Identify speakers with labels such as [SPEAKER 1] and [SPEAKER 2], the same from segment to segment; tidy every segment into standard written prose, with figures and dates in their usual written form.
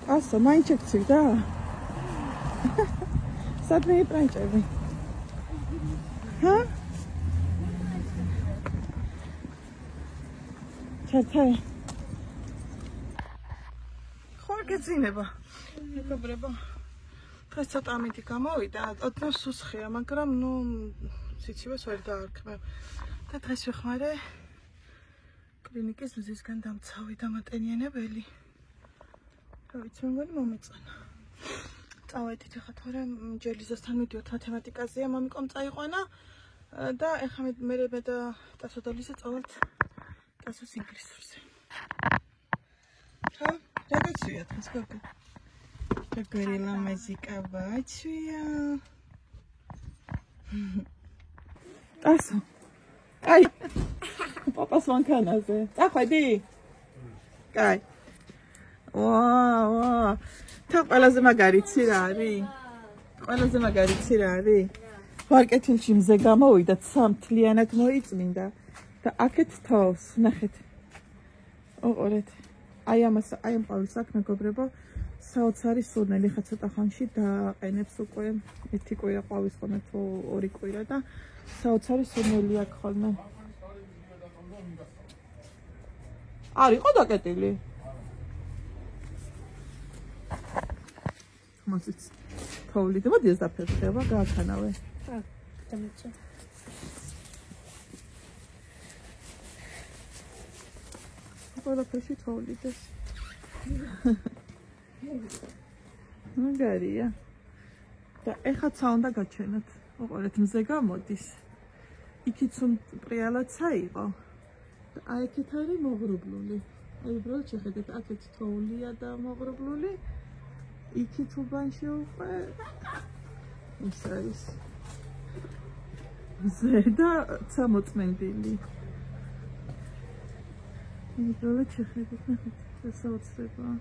[SPEAKER 1] Asta, mai încerci, da? Să nu-i prâncevi. Ha? Ce-ai? Ხორგეძინება. მეგობრებო. დღეს ცოტა ამითი გამოვიდა. ოდნავ სუსხია, მაგრამ ნუ სიცივეს ვერ დაარქმევ. და დღეს ვიხმარე კლინიკის მზისგან დამცავი დამატენიანებელი. რა ვიცი, მე მგონი მომეწონა. წავედით ახლა თორე ჯელიზასთან მივდივართ მათემატიკაზეა, მამიკომ წაიყვანა და ეხლა მე და ტასოდოლიზე წავალთ ტასოს ინგლისურზე. ხო? Регацია დღეს გოგო. გოგორილა მაზიკა ბაჩია. ტასო. აი. პაპას მანქანაზე. წახვედი? კაი. ვა. თა ყველაზე მაგარი ცი რა არის? ყველაზე მაგარი ცი რა არის? ვარკეთილში მზე გამოვიდა, სამთლიანად მოიწმინდა და აქეთ თავს, ნახეთ. ოყურეთ. აი ამ ყავილს აქ მეგობრებო, საოცარი სურნელი ხა ცოტა ხანში დააყენებს უკვე ერთი კვირა ყავის ხოლმე თუ ორი კვირა და საოცარი სურნელი აქვს ხოლმე. არ იყო დაკეტილი? მოსიც თოვლი და მოდი ეს დაფერხება, გააქანავე. ხა, დამიწე. ყველაფერში თოვლიდეს. მაგარია. და ეხლა ცა უნდა გაჩვენოთ. უყურეთ, მზე გამოდის. იქით პრიალაცა იყო. და აი იქით არის მოღრუბლული. აი უბრალოდ შეხედეთ, აქეთ თოვლია და მოღრუბლული. იქით უბანში უკვე ის არის. მზე და ცა მოწმენდილი. უბრალოდ შეხედეთ, ნახეთ, ეს საოცრებაა.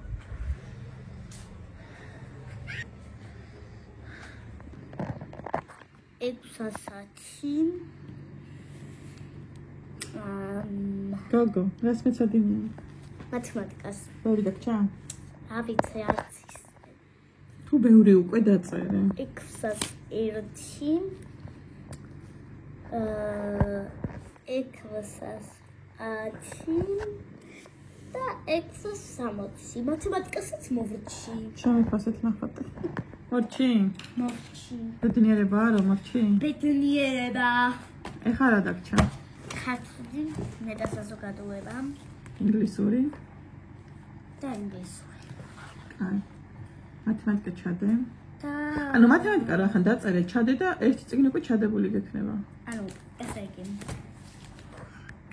[SPEAKER 1] ექვსასათი. გოგო, რას მეცადინე?
[SPEAKER 2] მათემატიკას.
[SPEAKER 1] ბევრი დაგჭა?
[SPEAKER 2] რა ვიცი, არც ის.
[SPEAKER 1] თუ ბევრი უკვე დაწერე.
[SPEAKER 2] 601. 610 და 660. მათემატიკასაც მოვრჩი.
[SPEAKER 1] შემიფასეთ ნახატი. მორჩი?
[SPEAKER 2] მოვრჩი.
[SPEAKER 1] ბედნიერებაა რომ მორჩი?
[SPEAKER 2] ბედნიერება.
[SPEAKER 1] ეხლა რა დაგჭა?
[SPEAKER 2] ქართული, მეტასაზოგადოება.
[SPEAKER 1] ინგლისური?
[SPEAKER 2] და ინგლისური.
[SPEAKER 1] კაი. მათემატიკა ჩადე.
[SPEAKER 2] და
[SPEAKER 1] ანუ მათემატიკა რახან დაწერე, ჩადე და ერთი წიგნი უკვე ჩადებული გექნება.
[SPEAKER 2] ანუ ესე იგი.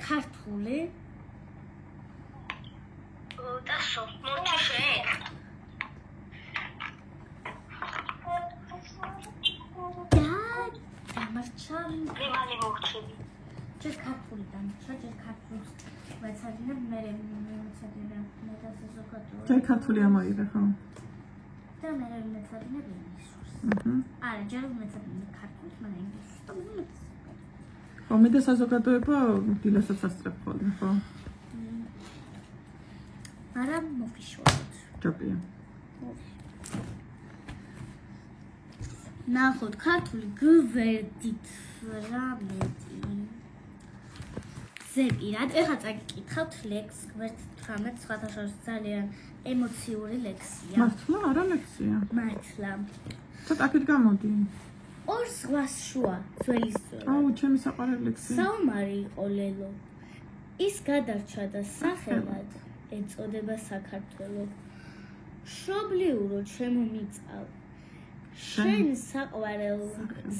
[SPEAKER 2] ქართული. ტასო, მორჩი შენ. დამარჩა. მali მორჩები. ჯერ ქართული დამარჩა, ჯერ ქართულს ვეცადინებ, მე მეცადინებ მეტასაზოგადოება.
[SPEAKER 1] ჯერ ქართული ამოიღე, ხო?
[SPEAKER 2] და მე მეცადინებ ინგლისურს. არა, ჯერ მეცადინებ ქართულს, მე ინგლისურს. და მე
[SPEAKER 1] ხო, მეტასაზოგადოება დილასაც ასწრებ ხოლმე, ხო?
[SPEAKER 2] არა, მოფიშვაროთ.
[SPEAKER 1] ჯობია.
[SPEAKER 2] ნახოთ, ქართული გვერდით რა მეტი. ზეპირად, ეხლა წაგიკითხავთ ლექს გვერდ 18 სხვათა შორის ძალიან ემოციური ლექსია.
[SPEAKER 1] მართლა არა ლექსია?
[SPEAKER 2] მართლა.
[SPEAKER 1] ცოტა აქეთ გამოდი.
[SPEAKER 2] ორ ზღვას შუა ძველი სწორად.
[SPEAKER 1] აუ, ჩემი საყვარელი ლექსია.
[SPEAKER 2] საომარი იყო ლელო. ის გადარჩა და სახელად ეწოდება საქართველო. მშობლიურო ჩემო მიწავ, შენ საყვარელ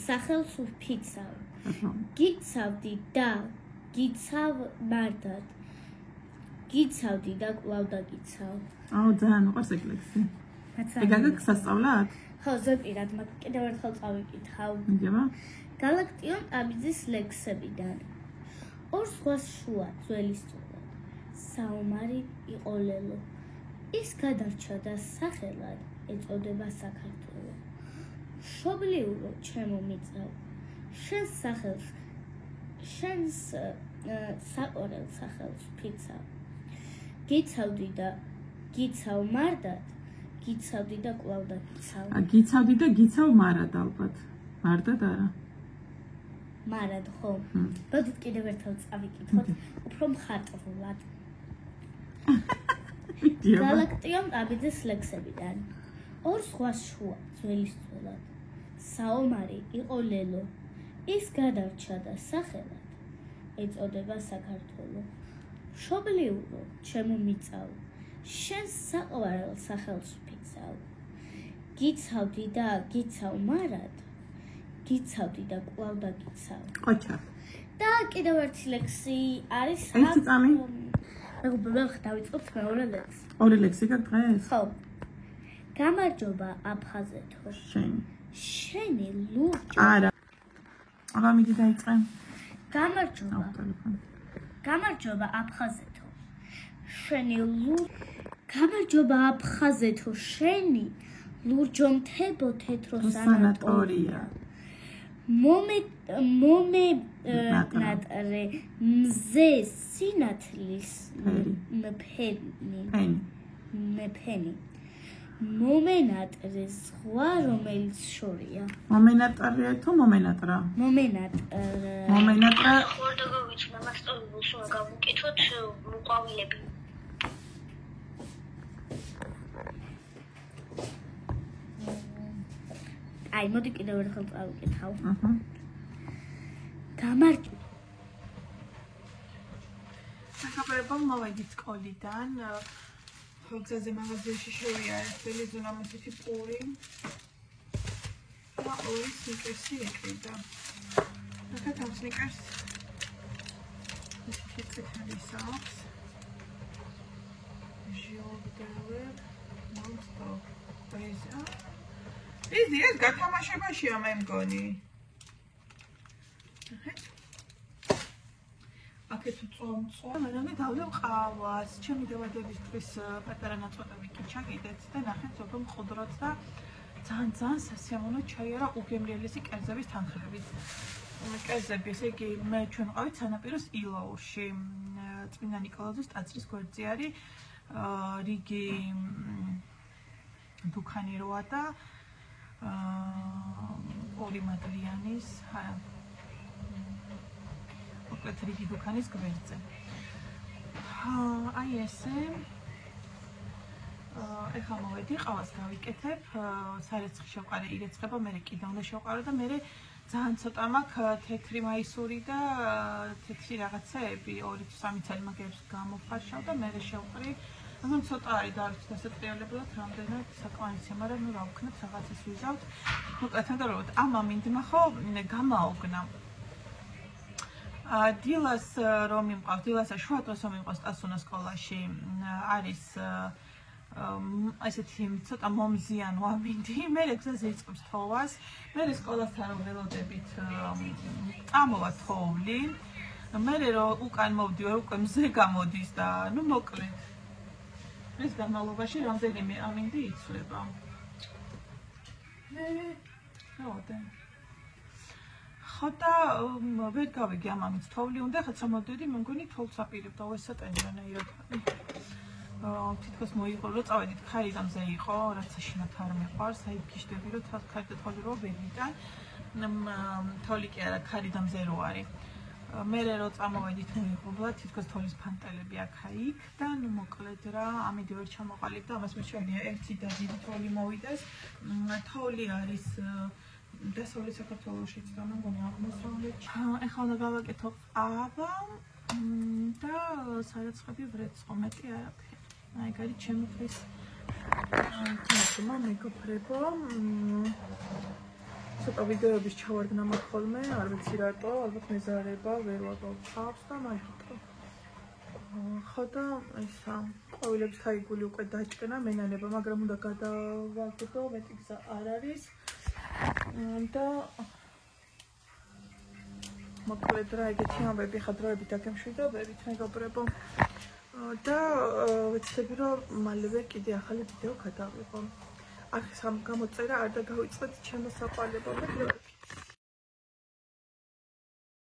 [SPEAKER 2] სახელს ვფიცავ. გიცავდი და გიცავ მარტად. გიცავდი და კვლავ დაგიცავ.
[SPEAKER 1] აუ ძალიან უყვარს ეგ ლექსი. ეგ სასწავლად?
[SPEAKER 2] ხო, ზოგადად, მაგრამ კიდევ ერთხელ წავიკითხავ.
[SPEAKER 1] მიგება?
[SPEAKER 2] გალაქტიონ აბიძის ლექსებიდან. ორ ზღვას შუა ძველი სწორად. საომარი იყო ლელო. ის გადარჩა და სახელად ეწოდება საქართველო. მშობლიურო ჩემო მიწავ, შენს სახელს, შენს საყვარელ სახელს ვფიცავ. გიცავდი და გიცავ მარტად, გიცავდი და კვლავ დაგიცავ.
[SPEAKER 1] გიცავდი და გიცავ მარად ალბათ. მარტად არა.
[SPEAKER 2] მარად ხო. მოდით კიდევ ერთხელ წავიკითხოთ, უფრო მხატვრულად. გალაქტიონ აბიძის ლექსებიდან. ორ ზღვას შუა ძველი სწორად. საომარი იყო ლელო. ის გადარჩა და სახელად ეწოდება საქართველო. მშობლიურო ჩემო მიწავ, შენს საყვარელ სახელს ვფიცავ. გიცავდი და გიცავ მარად, გიცავდი და კვლავ დაგიცავ.
[SPEAKER 1] ყოჩა.
[SPEAKER 2] და კიდევ ერთი ლექსი არის
[SPEAKER 1] ერთი წამი?
[SPEAKER 2] მეგობრებო, დავიწყოთ მეორე ლექსი.
[SPEAKER 1] ორი ლექსი გაქვს დღეს?
[SPEAKER 2] ხო. გამარჯობა აფხაზეთო. შენი ლურჯი.
[SPEAKER 1] არა. აბა მიდი დაიწყე.
[SPEAKER 2] გამარჯობა. გამარჯობა აფხაზეთო. შენი გამარჯობა აფხაზეთო, შენი ლურჯონთებო თეთრო სანატორია. მომენატრე მზე სინათლის მეფენი. მომენატრე ზღვა რომელიც შორია.
[SPEAKER 1] მომენატრია თუ მომენატრა?
[SPEAKER 2] მომენატრა. ხო დაგავიწყდა მასწავლებელს უნდა გავუკითხოთ მოყვავილები. აი, მოდი კიდევ ერთხელ წავიკითხავ. გამარჯობა.
[SPEAKER 1] ახლა მოვედით სკოლიდან. გზაზე მაღაზიაში შევიარეთ ბელიზონამოსითი პური და ორი სნიკერსი ეკრიდა. ახლა ამ სნიკერს ისეთი წითლის აქვს. ჟიოდელერ ნონ-სტოპ. ეს გათამაშებაშია მე მგონი. აქეთ წომწო, მე დავდევ ყავას, ჩემი დაბადებისთვის პატარა ნაწყვეტები კი ჩაგიდეთ და ნახეთ ზოგო მყუდროთ და ძალიან სასიამოვნო ჩაი არა უგემრიელესი კერძების თანხლებით. კერძები, ესე იგი, მე ჩვენ ვყავით სანაპიროს ილოუში. წმინდა ნიკოლოზის ტაძრის გვერდზე არის რიგი დუქანი როა და ორი მადლიანის მოკლედ რიგი დუქანის გვერდზე. აი ესე. ეხლა მოვედი, ყავას გავიკეთებ, სარეცხი შევყარე ირეცხება, მე კიდე უნდა შევყარო და მე ძალიან ცოტა მაქვს თეთრი მაისური და თეთრი რაღაცეები, 2-3 წელი მაგებს გამოფარშავ და მე შევყრი. ანუ ცოტა არის დავით დასატრიალებულად რამდენად საკმარისია, მაგრამ ნუ რა ვქნათ, რაღაცას ვიზავთ. მოკლედ თანდაბრალოდ ამა მინდმა ხო გამაოგნა. დილას რომ მიმყავს, დილასა შუა დღეს რომ მიმყავს სტასუნა სკოლაში არის ესეთი ცოტა მომზიან ვამინდი, მე გზაზე იწყებს თოვას, მე სკოლასთან რომ ველოდებით წამოვა თოვლი, მე რომ უკან მოვდივარ, უკვე მზე გამოდის და ნუ მოკლედ ეს განმავლობაში რამდენიმე ამინდი იცვლება. ხო და ვერ გავიგე ამ ამით თოვლი უნდა, ხა წამოდედი, მე მგონი თოვლს აპირებდა ესატენიანაირად. თითქოს მოიყო, რომ წავედით ქარიდამზე იყო, რაც შინათ არ მეყვარს, აი გიშდები, რომ ქარი და თოვლი რო ვერიდან, თოვლი კი არა, ქარიდამზე რო არის. მე რო წამოვედით მოიყო, თითქოს თოვლის ფანტელები აქა-იქ და ნუ მოკლედ რა, ამით ვერ ჩამოყალიბ და ამას მეჩვენია ერთი და დიდი თოვლი მოვიდეს. თოვლი არის დასავლეთ საქართველოშიც და მე მგონი აღმოსავლეთში. ეხლა უნდა გავაკეთო ყავა. და სარაცხები ვრეცხო მეტი არაფერი. აი გარი ჩემი ხრის თამაშმა მეგობრებო. ცოტა ვიდეოების ჩავარდნა ხოლმე, არ ვიცი რატო, ალბათ მეზარება ვერ ვაკეთავს და მაგიტო. ხო და ისა, ყვავილების თაიგული უკვე დაჭკნა, მენანება, მაგრამ უნდა გადავაგდო, მეტი გზა არ არის. და მოკლედ რა ეგეთი ამბები ხა დროებით დაგემშვიდობებით მეგობრებო. და ვეცდები რომ მალევე კიდე ახალი ვიდეო გადავიღო. ახლა სამ გამოწერა არ დაგავიწყეთ ჩემო საყვალებო.